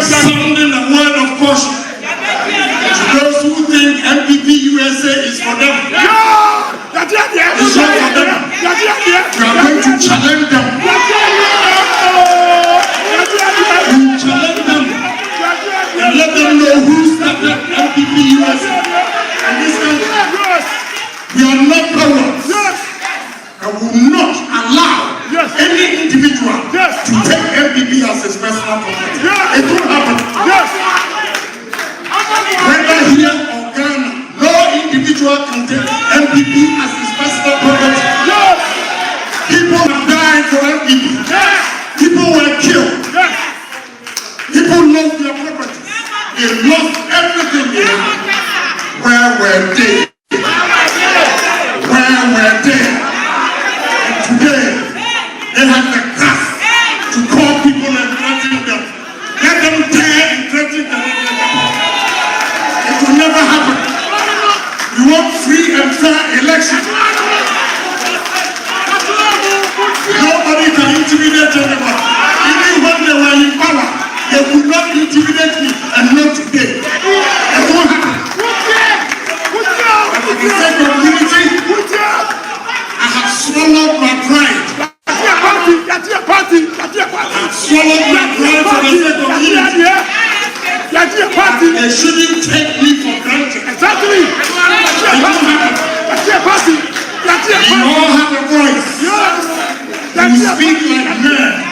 sounding a word of caution to those who think NPP USA is for them. It's not for them. We are going to challenge them. Challenge them and let them know who started NPP USA. And this country, we are not cowards. And will not allow any individual to take NPP as his personal property. It won't happen. Whether here or Ghana, no individual can take NPP as his personal property. People have died for NPP. People were killed. People lost their property. They lost everything they had. Where were they? Where were they? And today, they have the guts to call people and threaten them. Let them dare and threaten them. It will never happen. We want free and fair elections. Nobody can intimidate anyone. Even when they were in power, they would not intimidate me, and not today. It won't happen. For the sake of unity, I have swallowed my pride. I have swallowed my pride for the sake of unity. They shouldn't take me for granted. Exactly. It won't happen. We all have a voice. We speak like men.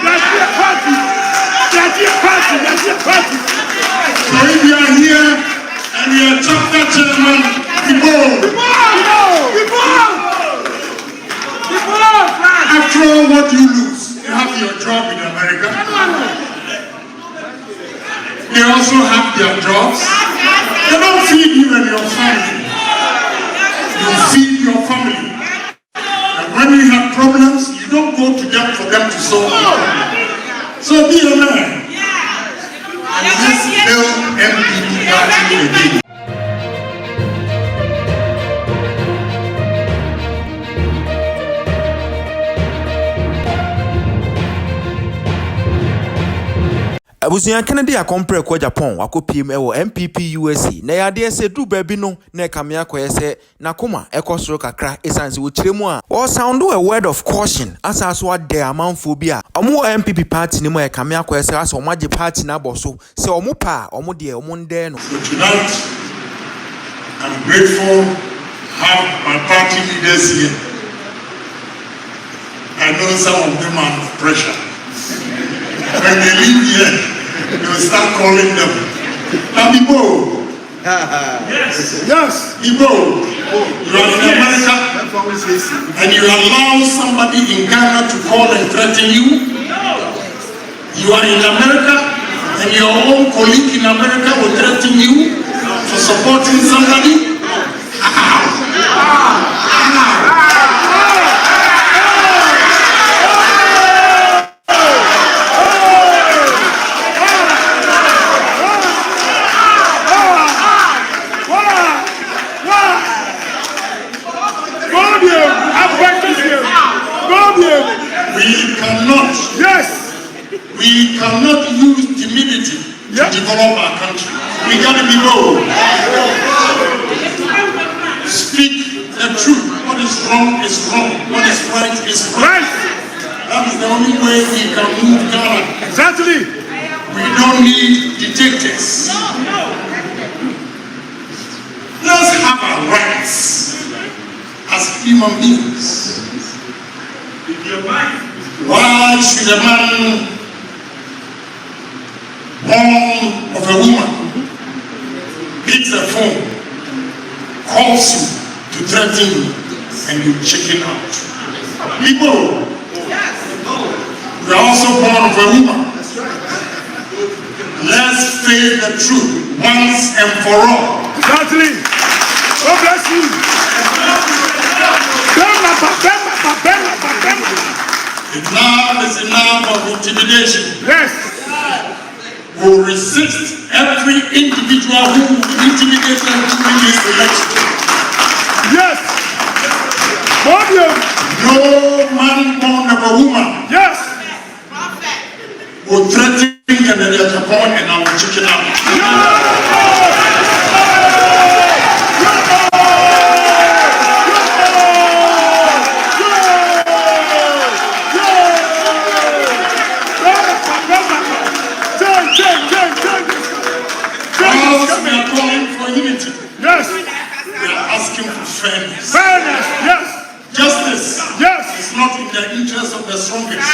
So if you are here and you are chapter chairman, be bold. After all what you lose, you have your job in America. They also have their jobs. They don't feed you and your family. You feed your family. And when you have problems, you don't go to them for them to solve them. So be a man. And let's build NPP party again. Abusuan Kennedy akompre kwa Agyapong wakopiem ewo NPP USA na yade se du baabi no na kamea koyese na koma ekosoro kakra esanse wo kiremu a o sound a word of caution asaso ade amanfo bi a omo NPP party ni mo e kamea koyese aso omo age party na boso se omo pa omo de omo nde no. So tonight I'm grateful to have my party leaders here. I know some of them are under pressure. When they leave here, they will start calling them. Now be bold. Yes. Be bold. You are in America and you allow somebody in Ghana to call and threaten you. You are in America and your own colleague in America will threaten you for supporting somebody. We cannot use timidity to develop our country. We gotta be bold. Speak the truth. What is wrong is wrong. What is right is right. That is the only way we can move Ghana. Exactly. We don't need dictators. Let's have our rights as human beings. Why should a man born of a woman picks the phone, calls you to threaten you, and you chicken out? People, we are also born of a woman. Let's face the truth once and for all. Exactly. God bless you. Enough is enough of intimidation. Yes. We'll resist every individual who intimidates them during this election. Yes. No man born of a woman. Yes. Will threaten Agyapong and I will chicken out. Whilst we are calling for unity, Yes. we are asking for fairness. Fairness. Yes. Justice Yes. is not in the interest of the strongest.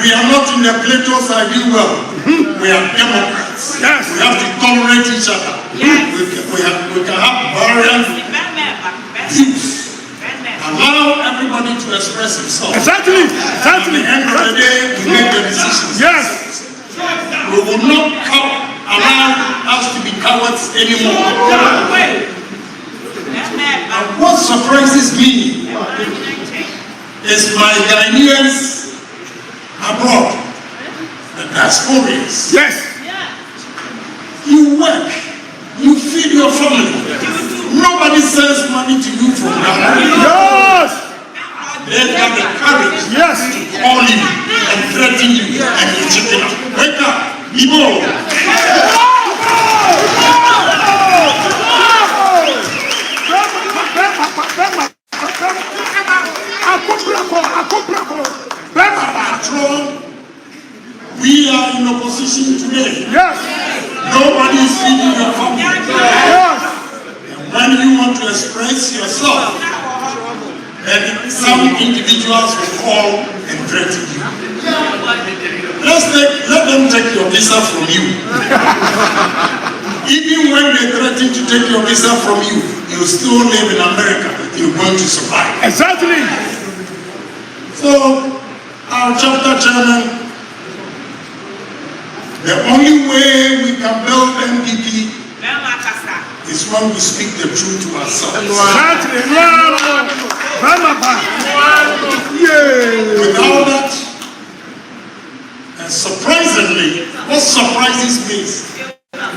We are not in the Plato's ideal world. We are democrats. Yes. We have to tolerate each other. We can have various views. Allow everybody to express himself. Exactly. At the end of the day, we make the decisions. Yes. We will not allow us to be cowards anymore. And what surprises me is my Ghanaians abroad, the diasporans. Yes. You work, you feed your family. Nobody sends money to you from Ghana. Yes. They have the courage Yes. to call you and threaten you and you chicken out. Wake up, Igbo. We are in opposition today. Yes. Nobody is feeding your family. Yes. When you want to express yourself, then some individuals will call and threaten you. Let them take your visa from you. Even when they threaten to take your visa from you, you still live in America. You're going to survive. Exactly. So, our chapter chairman, the only way we can build NPP is when we speak the truth to ourselves. Exactly. Without that, and surprisingly, what surprises me is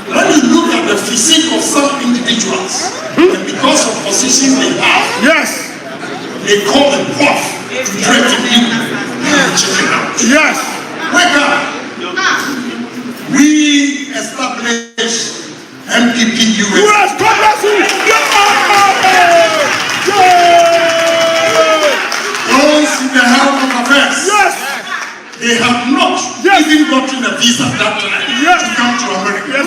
when you look at the physique of some individuals, and because of positions they have, Yes. they call them off to threaten you and chicken out. Yes. Wake up! We established NPP US. US progressive. Those in the helm of affairs. Yes. They have not even gotten a visa that time to come to America. Yes,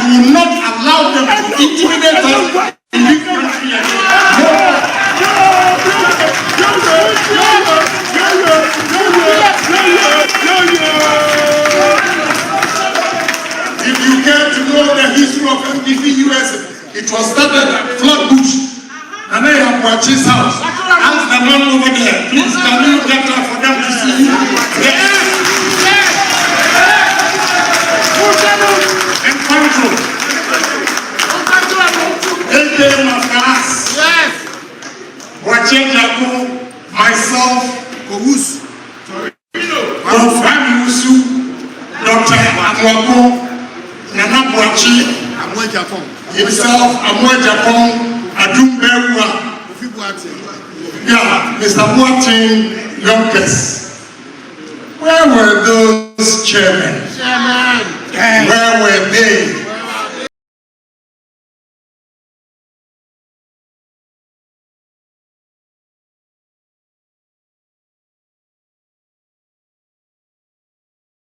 we will not allow them to intimidate us in this country again. If you care to know the history of NPP US, it was started at Flatbush. And they have Wachi's house. Ask the man over there. Please, can you get her for them to see you? Yes. And control. They came after us. Yes. Wachi Agyapong, myself, Kofi, Dr. Agyapong, Nana Wachi, himself, Agyapong, Adom, yeah, Mr. W'rning, youngest. Where were those chairmen? Where were they?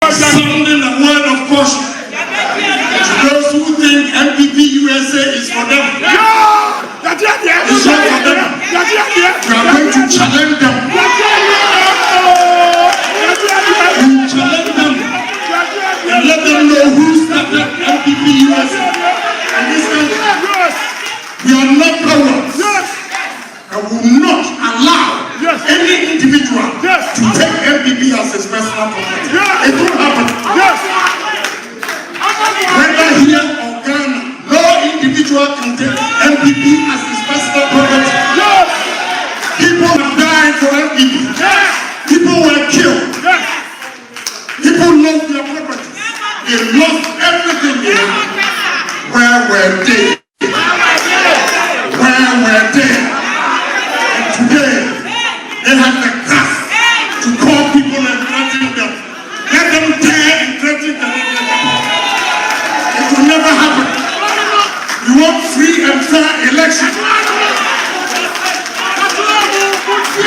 Sounding the word of caution to those who think NPP USA is for them. It's not for them. We are going to challenge them. We challenge them and let them know who started NPP USA. And this country, we are not cowards. And we will not allow any individual to take NPP as his personal property. It will happen. Whether here or Ghana, no individual can take NPP as his personal property. People have died for NPP. People were killed. People lost their property. They lost everything they had. Where were they? Where were they? And today, they have the guts to call people and threaten them. Let them dare and threaten them. after election.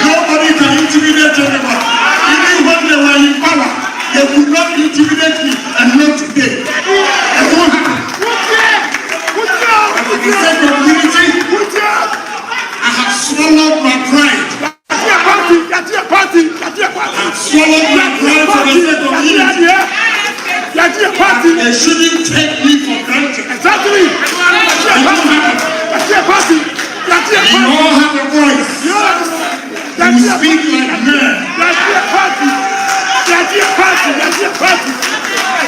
Nobody can intimidate anyone. Even when they were in power, they could not intimidate me, and not today. It won't happen. For the sake of unity, I have swallowed my pride. I have swallowed my pride for the sake of unity. They shouldn't take me for granted. Exactly. It won't happen. We all have a voice. We speak like men.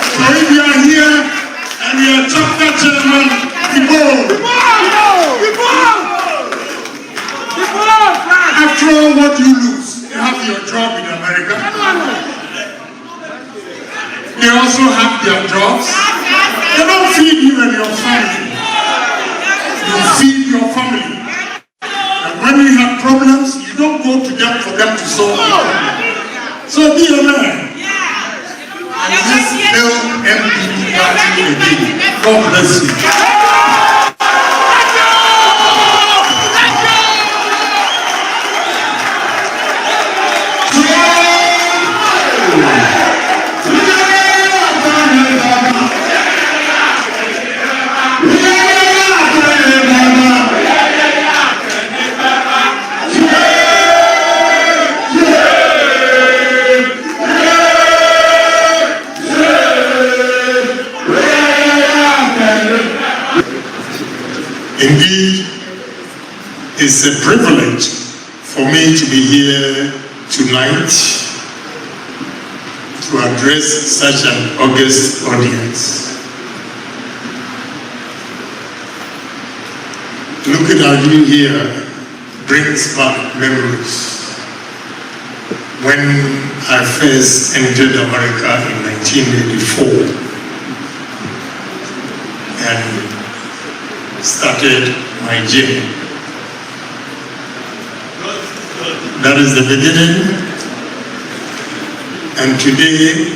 So if you are here and you are chapter chairman, after all what you lose, you have your job in America. They also have their jobs. They don't feed you and your family. You feed your family. And when you have problems, you don't go to them for them to solve them. So be a man. And let's build NPP party again. God bless you. Indeed, it's a privilege for me to be here tonight to address such an august audience. Looking at you here brings back memories. When I first entered America in 1984 and started my journey. That is the beginning, and today,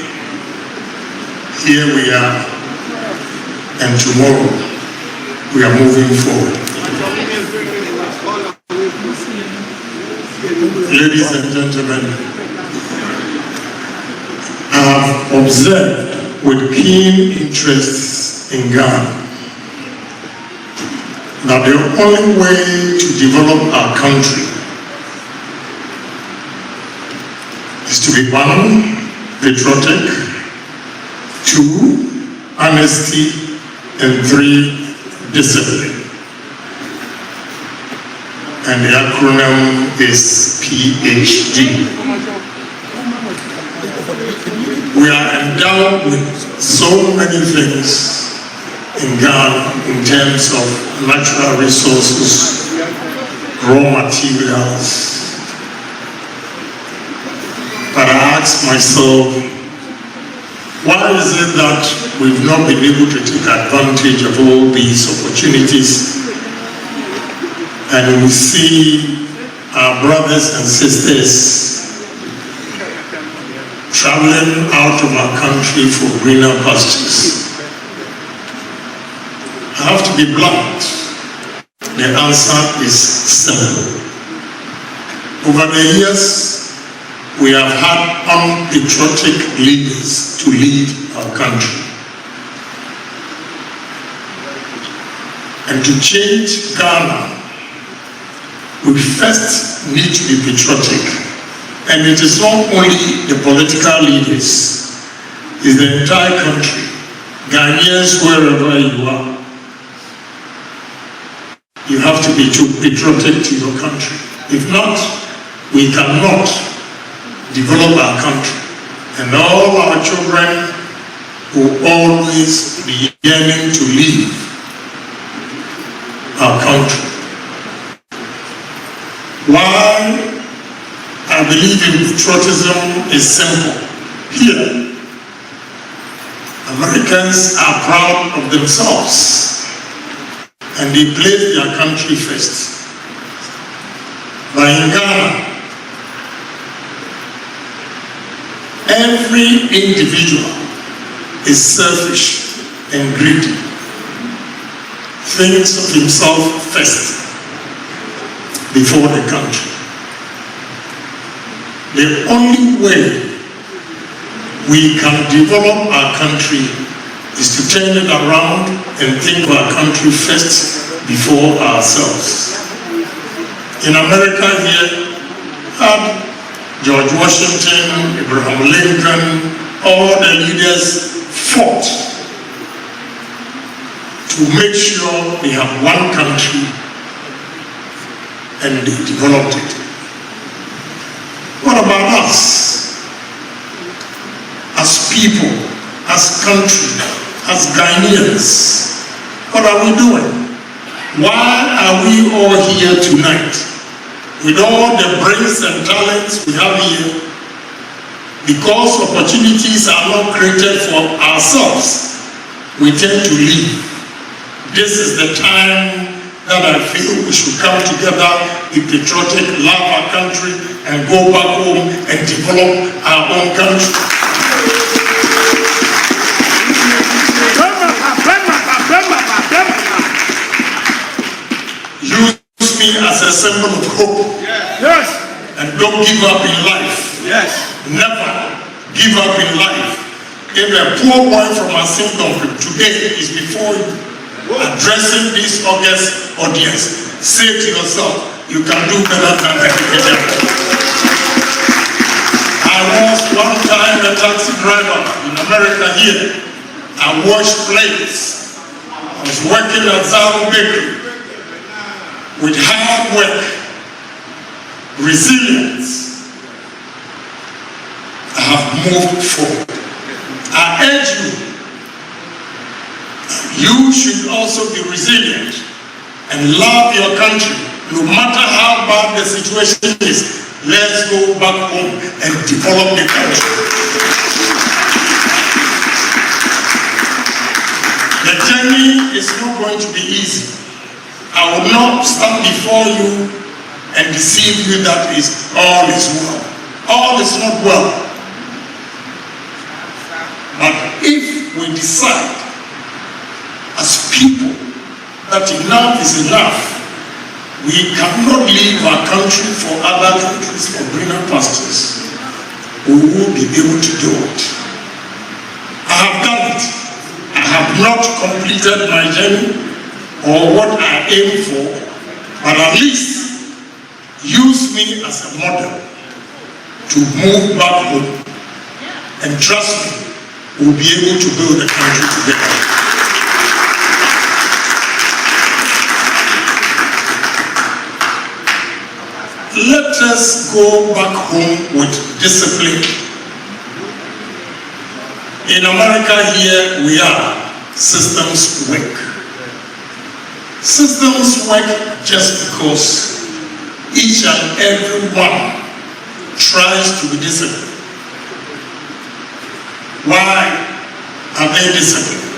here we are, and tomorrow, we are moving forward. Ladies and gentlemen, I have observed with keen interest in Ghana that the only way to develop our country is to be 1, patriotic, 2, honesty, and 3, discipline. And the acronym is PhD. We are endowed with so many things in Ghana in terms of natural resources, raw materials. But I ask myself, why is it that we've not been able to take advantage of all these opportunities? And we see our brothers and sisters traveling out of our country for greener pastures. I have to be blunt. The answer is simple. Over the years, we have had unpatriotic leaders to lead our country. And to change Ghana, we first need to be patriotic. And it is not only the political leaders, it's the entire country. Ghanaians, wherever you are, you have to be too patriotic to your country. If not, we cannot develop our country. And all our children will always be yearning to leave our country. Why I believe in patriotism is simple. Here, Americans are proud of themselves and they place their country first. But in Ghana, every individual is selfish and greedy. thinks of himself first before the country. The only way we can develop our country is to turn it around and think of our country first before ourselves. In America here, George Washington, Abraham Lincoln, all the leaders fought to make sure we have one country, and they developed it. What about us? As people, as country, as Ghanaians, what are we doing? Why are we all here tonight? With all the brains and talents we have here, because opportunities are not created for ourselves, we tend to leave. This is the time that I feel we should come together, be patriotic, love our country, and go back home and develop our own country. Use me as a symbol of hope. Yes. And don't give up in life. Yes. Never Give up in life. If a poor boy from a symptom today is before you, addressing this august audience, say to yourself, you can do better than Agyapong. I was one time a taxi driver in America here. I washed plates. I was working at Zaro Bakery. With hard work, resilience, I have moved forward. I urge you, you should also be resilient and love your country. No matter how bad the situation is, let's go back home and develop the country. The journey is not going to be easy. I will not stand before you and deceive you that all is well. All is not well. But if we decide as people that enough is enough, we cannot leave our country for other countries for greener pastures, we will be able to do it. I have done it. I have not completed my journey or what I aim for, but at least use me as a model to move back home, and trust me, we'll be able to build a country together. Let us go back home with discipline. In America here, we are systems work. Systems work just because each and every one tries to be disciplined. Why are they disciplined?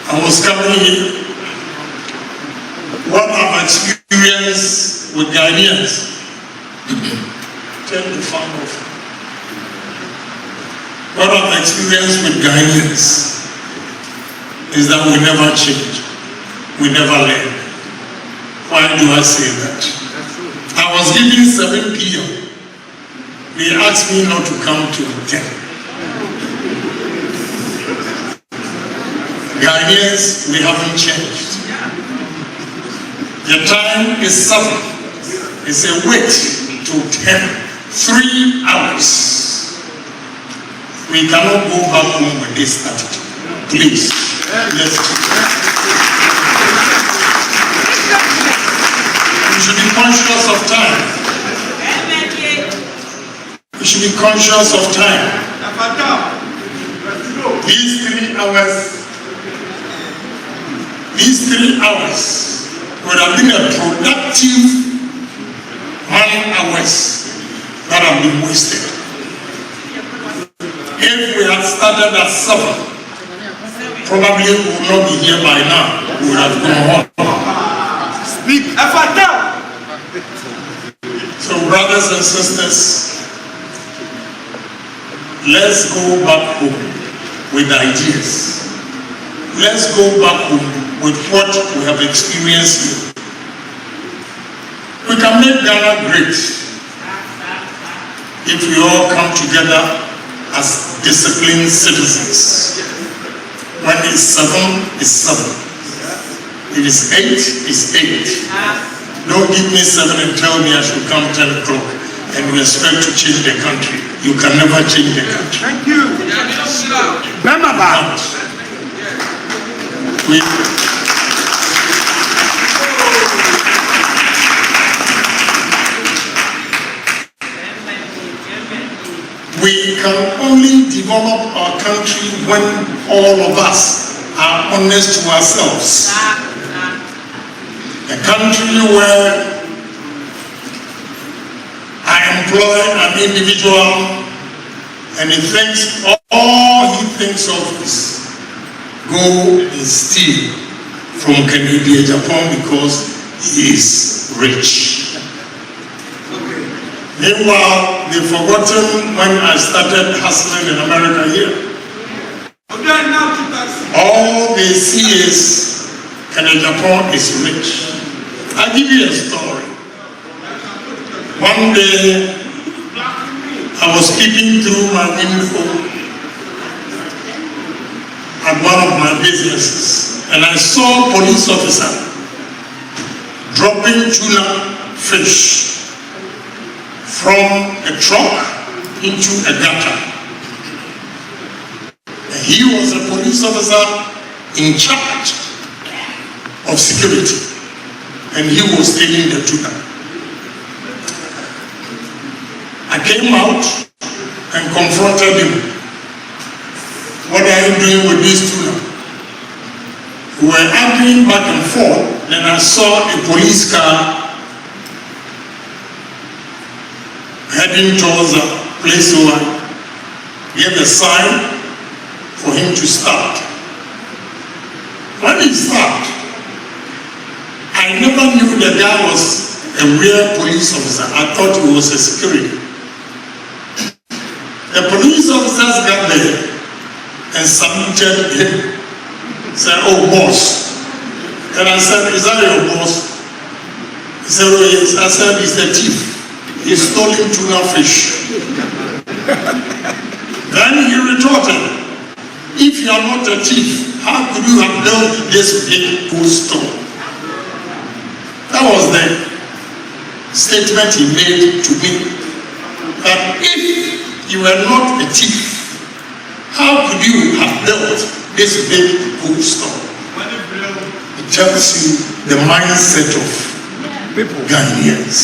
I was coming here. What I've experienced with Ghanaians, turn the fan off. What I've experienced with Ghanaians is that we never change. We never learn. Why do I say that? I was given 7 p.m. They asked me not to come till 10. Ghanaians, we haven't changed. The time is 7. It's a wait to 10. 3 hours. We cannot go back home with this attitude. Please, let's do it. We should be conscious of time. We should be conscious of time. These 3 hours would have been a productive 1 hours that have been wasted. If we had started at 7, probably we would not be here by now. We would have gone on. Speak. So brothers and sisters, let's go back home with ideas. Let's go back home with what we have experienced here. We can make Ghana great if we all come together as disciplined citizens. When it's 7, it's 7. If it's 8, it's 8. Don't give me 7 and tell me I should come 10 o'clock and you expect to change the country. You can never change the country. Thank you. We can only develop our country when all of us are honest to ourselves. A country where I employ an individual and he thinks all he thinks of is go and steal from Agyapong because he is rich. Meanwhile, they've forgotten when I started hustling in America here. All they see is Agyapong is rich. I'll give you a story. One day, I was peeping through my window at one of my businesses, and I saw a police officer dropping tuna fish from a truck into a gutter. And he was a police officer in charge of security, and he was taking the tuna. I came out and confronted him. What are you doing with this tuna? We were arguing back and forth, and I saw a police car heading towards a place where I gave a sign for him to start. When he stopped, I never knew the guy was a real police officer. I thought he was a security. The police officers got there and saluted him. Said, "Oh, boss." And I said, "Is that your boss?" He said, "Oh, yes." I said, "He's the thief. He's stealing tuna fish." Then he retorted, "If you are not a thief, how could you have built this big food store?" That was the statement he made to me. That if you were not a thief, how could you have built this big food store? It tells you the mindset of Ghanaians.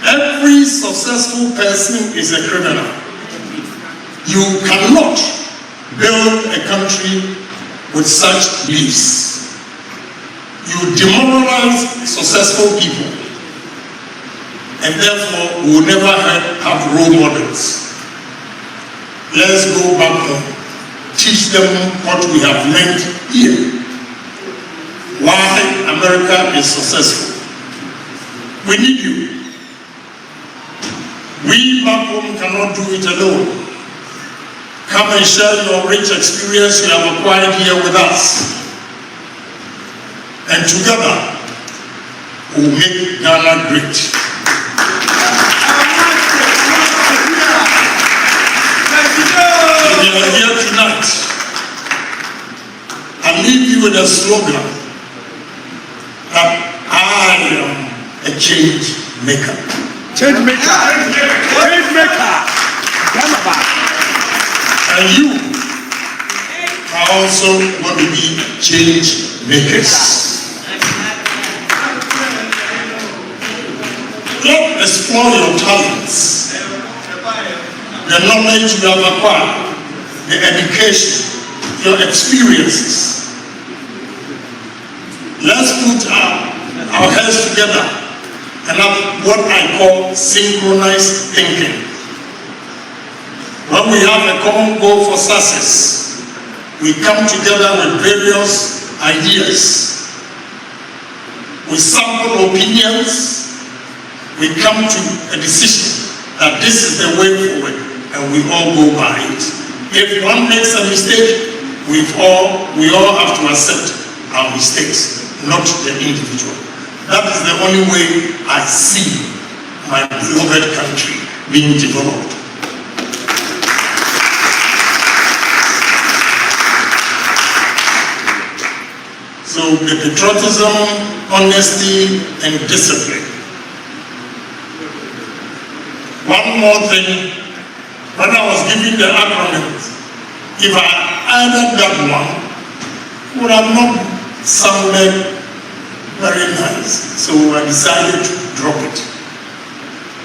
Every successful person is a criminal. You cannot build a country with such beliefs. You demoralize successful people, and therefore we will never have role models. Let's go back home, teach them what we have learned here. Why America is successful. We need you. We back home cannot do it alone. Come and share your rich experience you have acquired here with us. And together, we'll make Ghana great. If you are here tonight, I leave you with a slogan that I am a change maker. Change maker. Change maker. And you are also going to be change makers. Don't explore your talents, the knowledge you have acquired, the education, your experiences. Let's put our heads together and have what I call synchronized thinking. When we have a common goal for success, we come together with various ideas. We sample opinions. We come to a decision that this is the way forward, and we all go by it. If one makes a mistake, we all have to accept our mistakes, not the individual. That is the only way I see my beloved country being developed. So the patriotism, honesty, and discipline. One more thing, when I was giving the acronyms, if I added that one, it would have not sounded very nice. So I decided to drop it.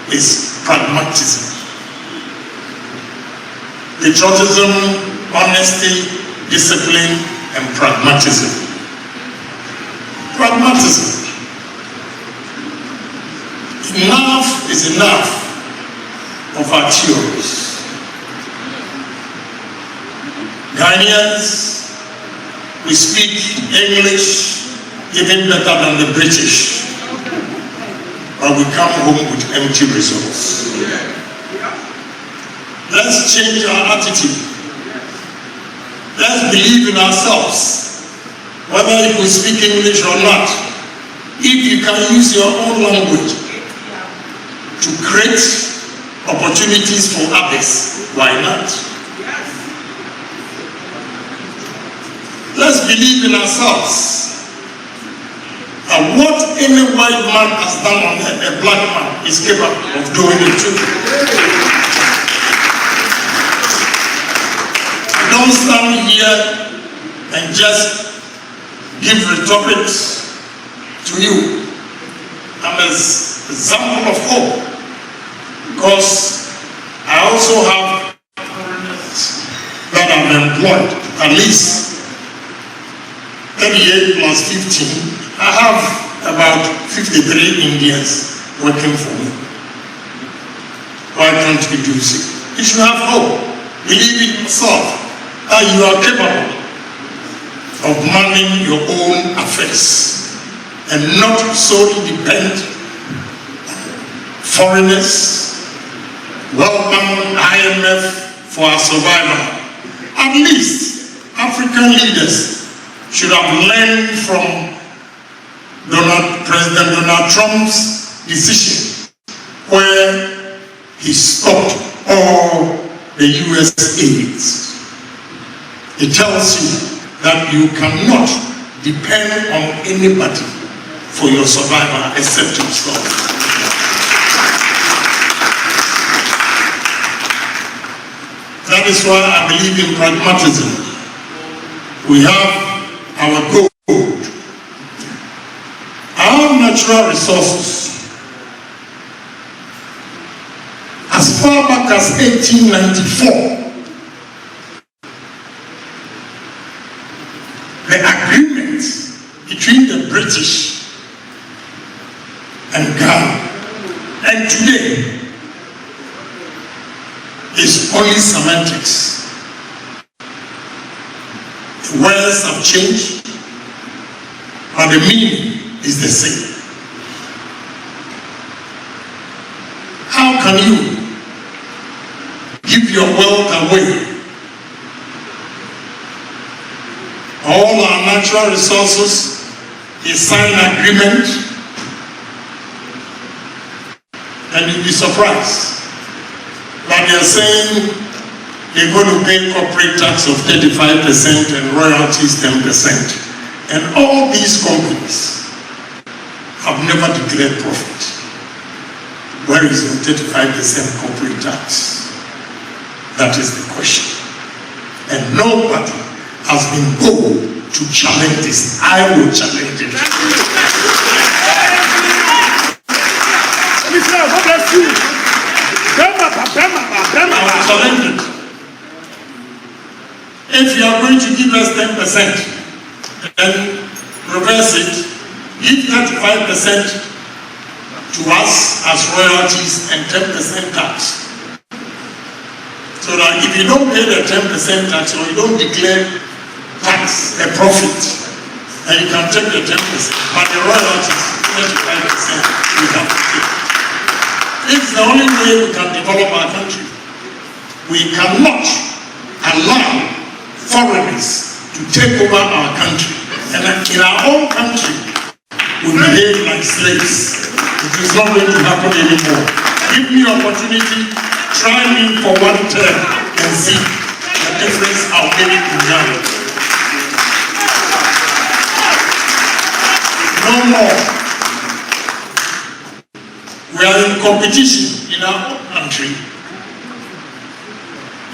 It's pragmatism. Patriotism, honesty, discipline, and pragmatism. Pragmatism. Enough is enough of our theories. Ghanaians, we speak English even better than the British, but we come home with empty results. Let's change our attitude. Let's believe in ourselves, whether you can speak English or not. If you can use your own language to create opportunities for others, why not? Let's believe in ourselves. And what any white man has done on a black man is capable of doing it too. Don't stand here and just give rhetorics to you. I'm an example of hope, because I also have that I'm employed, at least 38 plus 15, I have about 53 Indians working for me. Why can't we do so? You should have hope. Believe in yourself that you are capable of managing your own affairs and not solely depend on foreigners, welcome IMF for our survival. At least African leaders should have learned from President Donald Trump's decision, where he stopped all the US aids. It tells you that you cannot depend on anybody for your survival except yourself. That is why I believe in pragmatism. We have our gold, our natural resources. As far back as 1894, the agreement between the British and Ghana, and today, is only semantics. The words have changed, but the meaning is the same. How can you give your wealth away? All our natural resources, you sign an agreement, and you'll be surprised that they're saying they're going to pay corporate tax of 35% and royalties 10%. And all these companies have never declared profit. Where is your 35% corporate tax? That is the question. And nobody has been bold to challenge this. I will challenge it. God bless you. I will challenge it. If you are going to give us 10%, then reverse it, give 35% to us as royalties and 10% tax. So that if you don't pay the 10% tax or you don't declare tax a profit, then you can take the 10%, but the royalties, 35%, you have to take. It's the only way we can develop our country. We cannot allow foreigners to take over our country. And in our own country, we behave like slaves. It is not going to happen anymore. Give me opportunity, try me for one term and see the difference I'll make in Ghana. No more. We are in competition in our own country.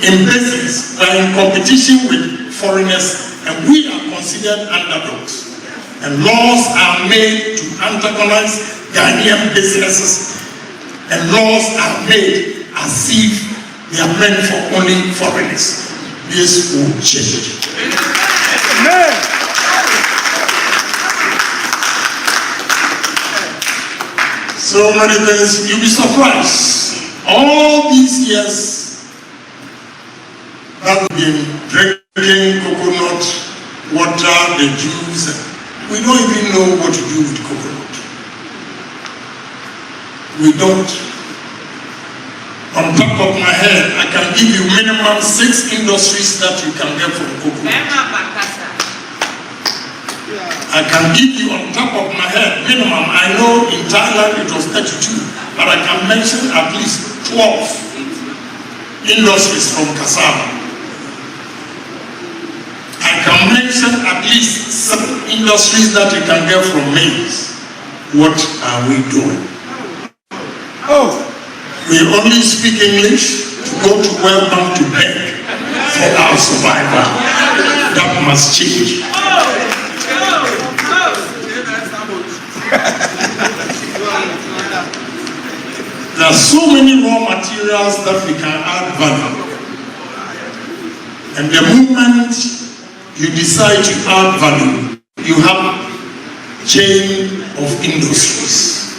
In business, we are in competition with foreigners and we are considered underdogs. And laws are made to antagonize Ghanaian businesses, and laws are made as if they are meant for only foreigners. This will change. Amen. So many things, you'll be surprised. All these years that we've been drinking coconut water, the juice, we don't even know what to do with coconut. We don't. On top of my head, I can give you minimum 6 industries that you can get from coconut. I can give you on top of my head minimum. I know in Thailand it was 32, but I can mention at least 12 industries from cassava. I can mention at least 7 industries that you can get from maize. What are we doing? Oh, we only speak English to go to Wellbank to beg for our survival. That must change. There are so many raw materials that we can add value. And the moment you decide to add value, you have chain of industries.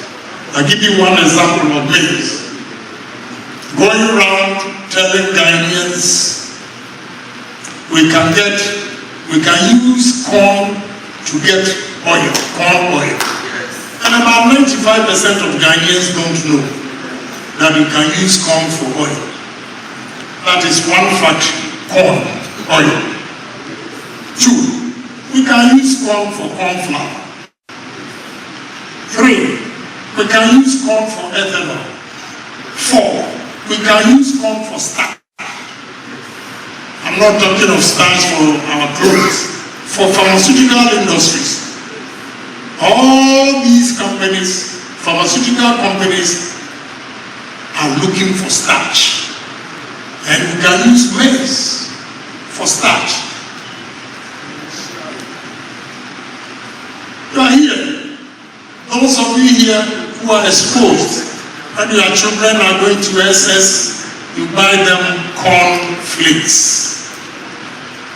I'll give you one example of maize. Going around telling Ghanaians we can use corn to get oil, corn oil. And about 95% of Ghanaians don't know that you can use corn for oil. That is one factory, corn oil. 2, we can use corn for corn flour. 3, we can use corn for ethanol. 4, we can use corn for starch. I'm not talking of starch for our clothes, for pharmaceutical industries. All these companies, pharmaceutical companies, are looking for starch. And we can use maize for starch. You are here. Those of you here who are exposed, and your children are going to SS, you buy them corn flakes.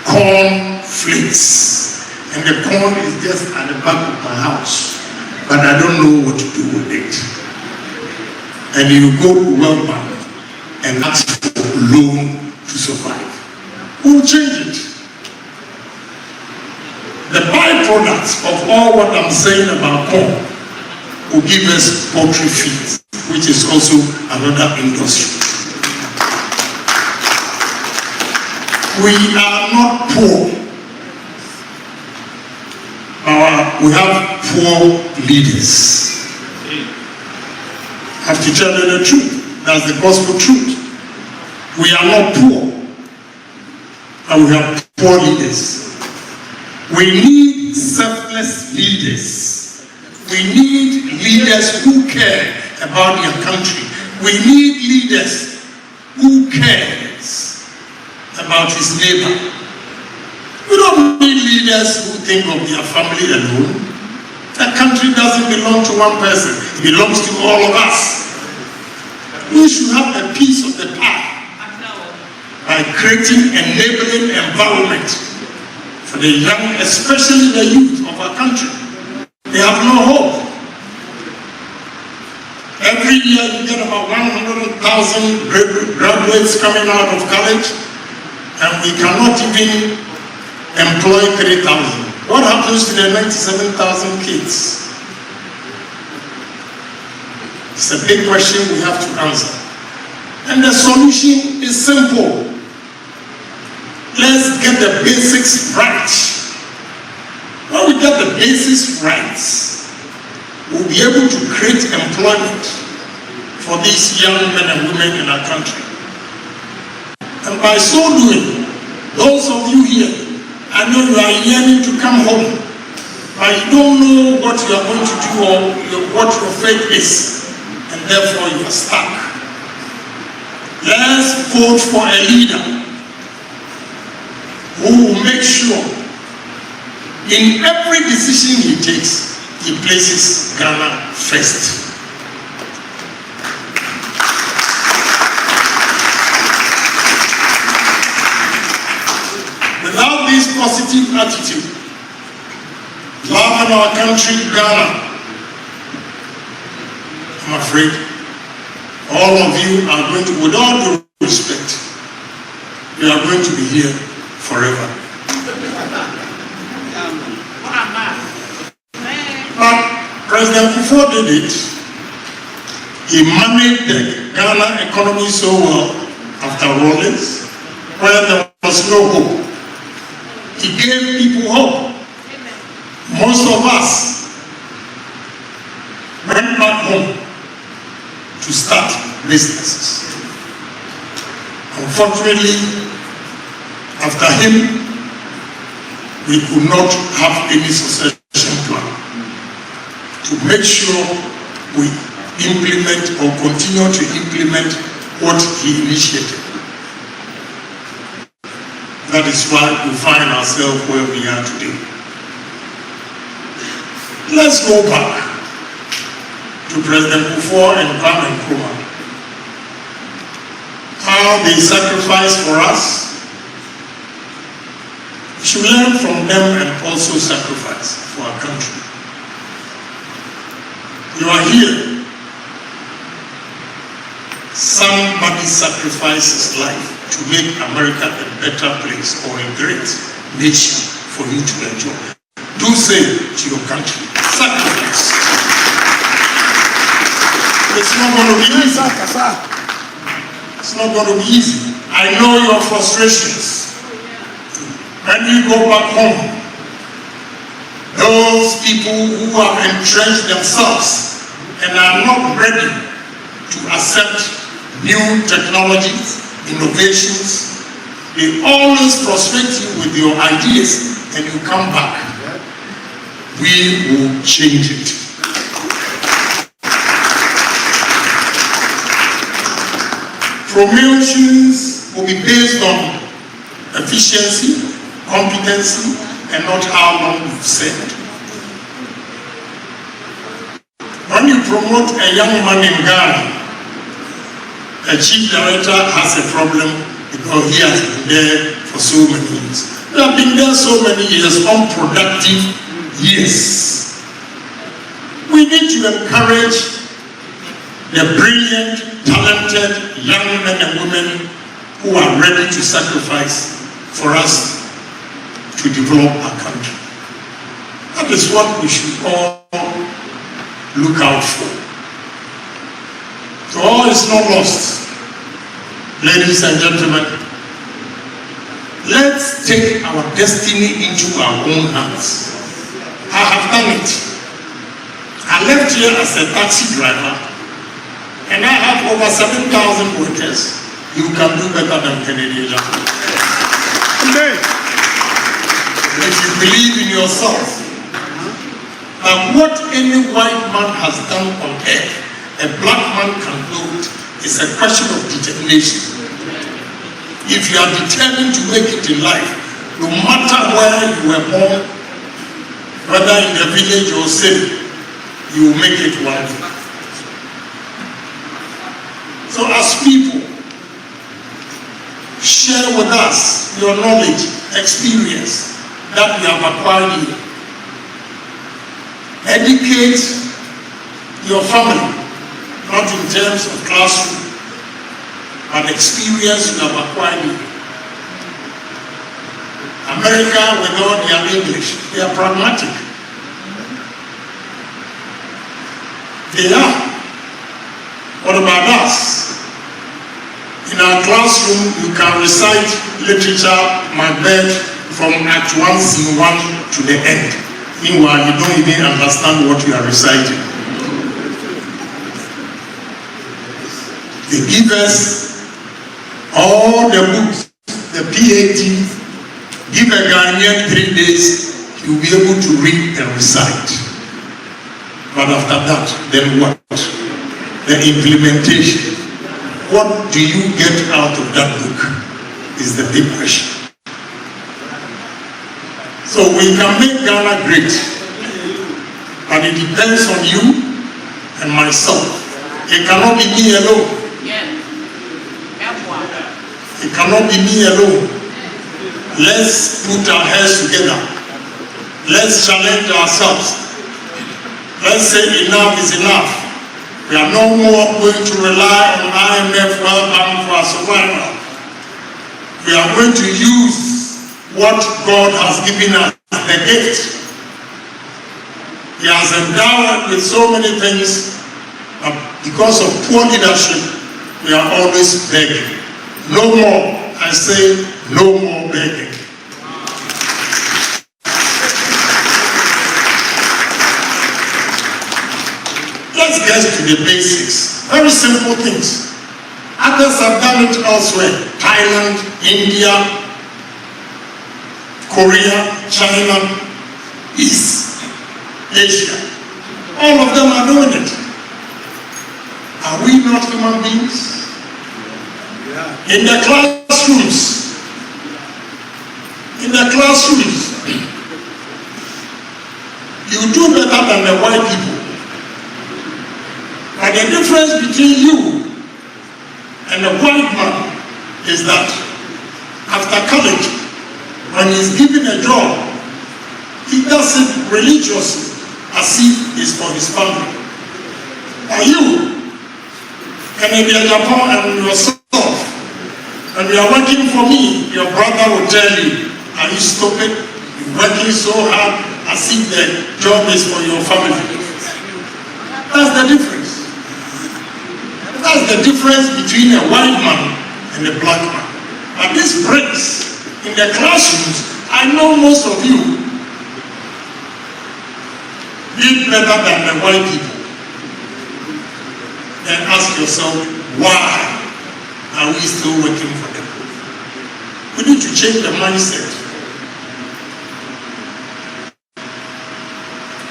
Corn flakes. And the corn is just at the back of my house. But I don't know what to do with it. And you go to World Bank and ask for a loan to survive. Who will change it? The byproducts of all what I'm saying about corn will give us poultry feed, which is also another industry. We are not poor. We have poor leaders. I have to tell you the truth. That's the gospel truth. We are not poor, and we have poor leaders. We need selfless leaders. We need leaders who care about their country. We need leaders who cares about his neighbor. We don't need leaders who think of their family alone. The country doesn't belong to one person. It belongs to all of us. We should have a piece of the pie by creating an enabling environment for the young, especially the youth of our country. They have no hope. Every year you get about 100,000 graduates coming out of college, and we cannot even employ 3,000. What happens to the 97,000 kids? It's a big question we have to answer. And the solution is simple. Let's get the basics right. When we get the basics right, we'll be able to create employment for these young men and women in our country. And by so doing, those of you here, I know you are yearning to come home, but you don't know what you are going to do or what your fate is, and therefore you are stuck. Let's vote for a leader who will make sure in every decision he takes, he places Ghana first. Without this positive attitude, love in our country, Ghana, I'm afraid all of you are going to, with all due respect, you are going to be here forever. But President Kofi did it. He managed the Ghana economy so well after Wale, where there was no hope. He gave people hope. Most of us went back home to start businesses. Unfortunately, after him, we could not have any succession plan to make sure we implement or continue to implement what he initiated. That is why we find ourselves where we are today. Let's go back to President Kofi and Kwame Nkrumah. How they sacrificed for us. We should learn from them and also sacrifice for our country. You are here. Somebody sacrifices life to make America a better place or a great nation for you to enjoy. Do say to your country, sacrifice. It's not going to be easy. It's not going to be easy. I know your frustrations. When you go back home, those people who have entrenched themselves and are not ready to accept new technologies, innovations, they always frustrate you with your ideas and you come back. We will change it. Promotions will be based on efficiency, competency, and not how long you've served. When you promote a young man in Ghana, a chief director has a problem because he has been there for so many years. We have been there so many years, unproductive years. We need to encourage the brilliant, talented young men and women who are ready to sacrifice for us to develop our country. That is what we should all look out for. So all is not lost. Ladies and gentlemen, let's take our destiny into our own hands. I have done it. I left here as a taxi driver and I have over 7,000 workers. You can do better than Kennedy Agyapong. Amen. If you believe in yourself, that what any white man has done on earth, a black man can do it. It's a question of determination. If you are determined to make it in life, no matter where you were born, whether in the village or city, you will make it one day. So as people, share with us your knowledge, experience that we have acquired here. Educate your family, not in terms of classroom, but experience you have acquired here. America, with all their English, they are pragmatic. They are. What about us? In our class, classroom, you can recite literature, Macbeth, from Act 1, Scene 1 to the end. Meanwhile, you don't even understand what you are reciting. They give us all the books, the PhD, give a Ghanaian 3 days, you'll be able to read and recite. But after that, then what? The implementation. What do you get out of that book is the big question. So we can make Ghana great, but it depends on you and myself. It cannot be me alone. It cannot be me alone. Let's put our heads together. Let's challenge ourselves. Let's say enough is enough. We are no more going to rely on IMF World Bank for our survival. We are going to use what God has given us, the gift. He has endowed us with so many things, but because of poor leadership, we are always begging. No more, I say, no more begging. Let's get to the basics. Very simple things. Others have done it elsewhere. Thailand, India, Korea, China, East Asia. All of them are doing it. Are we not human beings? In the classrooms, you do better than the white people. But the difference between you and the white man is that after college, when he's given a job, he does it religiously as if it's for his family. Are you, and in Agyapong and yourself, and you are working for me, your brother will tell you, are you stupid? You're working so hard as if the job is for your family. That's the difference. That's the difference between a white man and a black man. But this breaks in the classrooms. I know most of you did better than the white people. Then ask yourself, why are we still working for them? We need to change the mindset.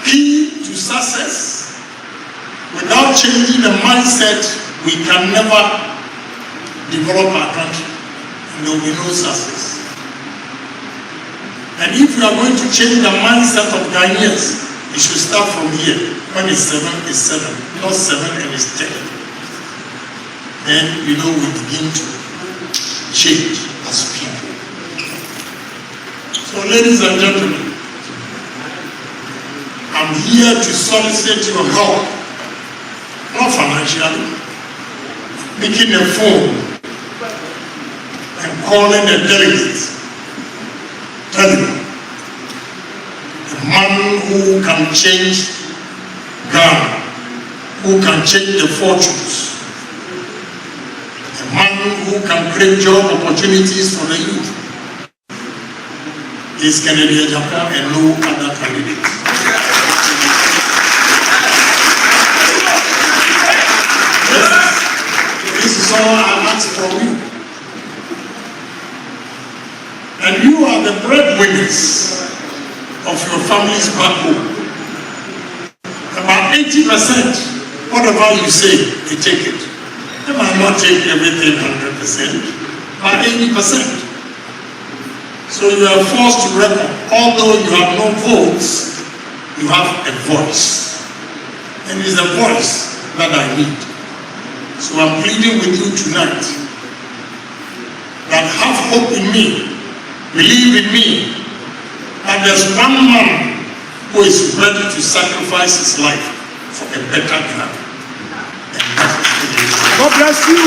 Key to success. Without changing the mindset, we can never develop our country. And there will be no success. And if you are going to change the mindset of Ghanaians, it should start from here. When it's 7, it's 7. Not 7 and it's 10. Then we begin to change as people. So ladies and gentlemen, I'm here to solicit your help, not financially, picking a phone and calling the delegates, telling them, the man who can change Ghana, who can change the fortunes, a man who can create job opportunities for the youth, is Kennedy Agyapong and no other candidate. This is all I ask from you. And you are the breadwinners of your families back home. About 80%, whatever you say, they take it. They might not take everything 100%, but 80%. So you are forced to reckon. Although you have no votes, you have a voice. And it's a voice that I need. So I'm pleading with you tonight that have hope in me, believe in me, that there's one man who is ready to sacrifice his life for a better Ghana. And that is God bless you.